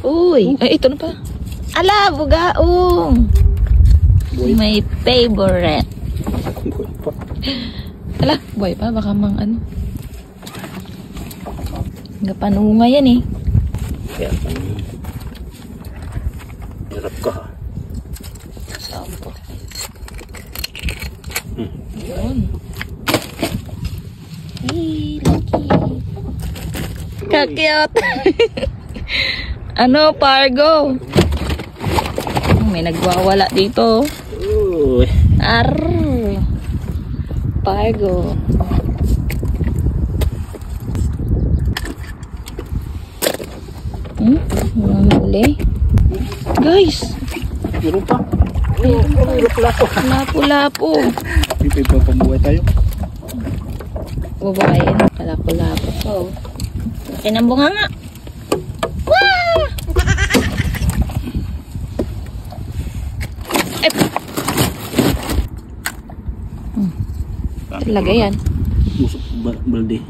Uy, ay ito na pa. Ala, bugaong. My favorite. Ala, boy pa, baka mang ano. Gapanunga yan eh. Kaya hirap ka ha. Sampo. Yun. Hey, lucky. Kakyot. Ano, Pargo? May nagwawala dito. Uy. Arr. Pargo. Walang huli. Guys. Meron pa. Lapo-lapo. Lapo-lapo. Hindi pa pambuhay tayo. Babae. Lapo-lapo. Oh. Laki ng bunga nga. Wah! Eh. Talaga yan. Busok balde.